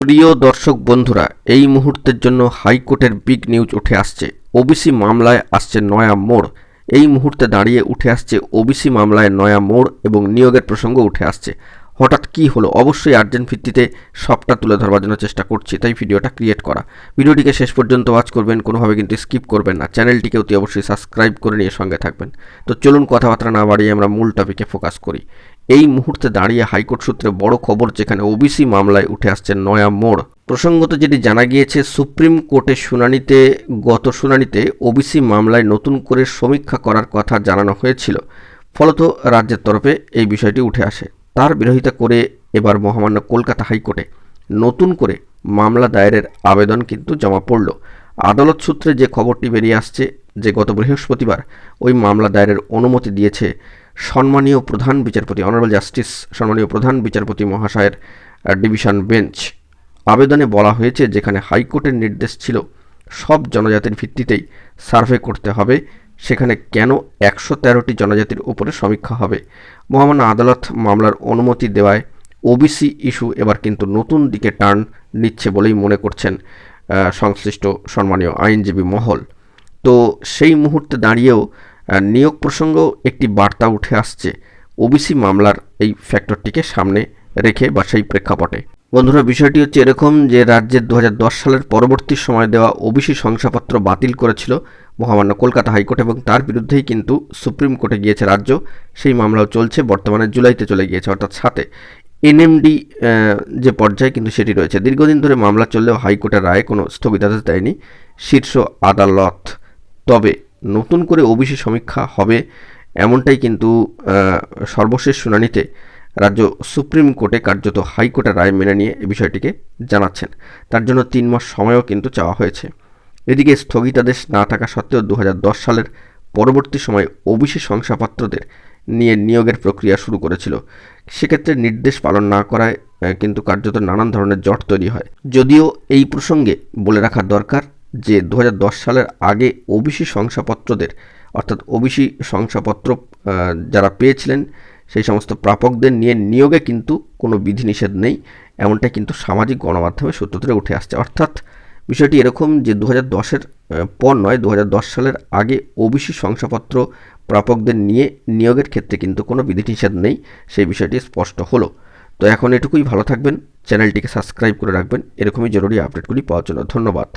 প্রিয় দর্শক বন্ধুরা, এই মুহূর্তের জন্য হাইকোর্টের বিগ নিউজ উঠে আসছে। ওবিসি মামলায় আসছে নয়া মোড়। এই মুহূর্তে দাঁড়িয়ে উঠে আসছে ওবিসি মামলায় নয়া মোড় এবং নিয়োগের প্রসঙ্গ উঠে আসছে। হঠাৎ কি হলো, অবশ্যই আর্জেন্ট ভিত্তিতে সবটা তুলে ধরবার জন্য চেষ্টা করছি, তাই ভিডিওটা ক্রিয়েট করা। ভিডিওটিকে শেষ পর্যন্ত ওয়াচ করবেন, কোনোভাবে কিন্তু স্কিপ করবেন না। চ্যানেলটিকে অতি অবশ্যই সাবস্ক্রাইব করে নিয়ে সঙ্গে থাকবেন। তো চলুন কথাবার্তা না বাড়িয়ে আমরা মূল টপিকে ফোকাস করি। এই মুহূর্তে দাঁড়িয়ে হাইকোর্ট সূত্রে বড় খবর, যেখানে ওবিসি মামলায় উঠে আসছে নয়া মোড়। প্রসঙ্গত যেটি জানা গিয়েছে, সুপ্রিম কোর্টের গত শুনানিতে ওবিসি মামলায় নতুন করে সমীক্ষা করার কথা জানানো হয়েছিল। ফলত রাজ্যের তরফে এই বিষয়টি উঠে আসে। তার বিরোধিতা করে এবার মহামান্য কলকাতা হাইকোর্টে নতুন করে মামলা দায়েরের আবেদন কিন্তু জমা পড়ল। আদালত সূত্রে যে খবরটি বেরিয়ে আসছে, যে গত বৃহস্পতিবার ওই মামলা দায়েরের অনুমতি দিয়েছে সম্মানীয় প্রধান বিচারপতি, অনারেবল জাস্টিস সম্মানীয় প্রধান বিচারপতি মহাশয়ের ডিভিশন বেঞ্চ। আবেদনে বলা হয়েছে, যেখানে হাইকোর্টের নির্দেশ ছিল সব জনজাতির ভিত্তিতেই সার্ভে করতে হবে, সেখানে কেন 113টি জনজাতির উপরে সমীক্ষা হবে। মহামান্য আদালত মামলার অনুমতি দেওয়ায় ওবিসি ইস্যু এবার কিন্তু নতুন দিকে টার্ন নিচ্ছে বলেই মনে করছেন সংশ্লিষ্ট সম্মানীয় আইনজীবী মহল। তো সেই মুহূর্তে দাঁড়িয়েও নিয়োগ প্রসঙ্গেও একটি বার্তা উঠে আসছে ওবিসি মামলার এই ফ্যাক্টরটিকে সামনে রেখে বা সেই প্রেক্ষাপটে। বন্ধুরা, বিষয়টি হচ্ছে এরকম যে রাজ্যের 2010 সালের পরবর্তী সময় দেওয়া ওবিসি শংসাপত্র বাতিল করেছিল মহামান্য কলকাতা হাইকোর্ট, এবং তার বিরুদ্ধেই কিন্তু সুপ্রিম কোর্টে গিয়েছে রাজ্য। সেই মামলাও চলছে, বর্তমানে জুলাইতে চলে গিয়েছে, অর্থাৎ সাথে এনএমডি যে পর্যায়ে কিন্তু সেটি রয়েছে। দীর্ঘদিন ধরে মামলা চললেও হাইকোর্টের রায়ে কোনো স্থগিতাদেশ দেয়নি শীর্ষ আদালত। তবে নতুন করে ওবিসি সমীক্ষা হবে এমনটাই কিন্তু সর্বশেষ শুনানিতে রাজ্য সুপ্রিম কোর্টে কার্যত হাইকোর্টের রায় মেনে নিয়ে এই বিষয়টিকে জানাচ্ছেন। তার জন্য 3 মাস সময়ও কিন্তু চাওয়া হয়েছে। এদিকে স্থগিতাদেশ না থাকা সত্ত্বেও 2010 সালের পরবর্তী সময়ে ওবিসি শংসাপত্রদের নিয়ে নিয়োগের প্রক্রিয়া শুরু করেছিল। সেক্ষেত্রে নির্দেশ পালন না করায় কিন্তু কার্যত নানান ধরনের জট তৈরি হয়। যদিও এই প্রসঙ্গে বলে রাখা দরকার যে 2010 সালের আগে ওবিসি শংসাপত্রদের, অর্থাৎ ওবিসি শংসাপত্র যারা পেয়েছিলেন সেই সমস্ত প্রাপকদের নিয়ে নিয়োগে কিন্তু কোনো বিধিনিষেধ নেই, এমনটাই কিন্তু সামাজিক গণমাধ্যমে সূত্র ধরে উঠে আসছে। অর্থাৎ বিষয়টি এরকম যে 2010-এর পর নয়, 2010 সালের আগে ওবিসি শংসাপত্র প্রাপকদের নিয়ে নিয়োগের ক্ষেত্রে কিন্তু কোনো বিধিনিষেধ নেই, সেই বিষয়টি স্পষ্ট হলো। তো এখন এটুকুই, ভালো থাকবেন, চ্যানেলটিকে সাবস্ক্রাইব করে রাখবেন এরকমই জরুরি আপডেটগুলি পাওয়ার জন্য। ধন্যবাদ।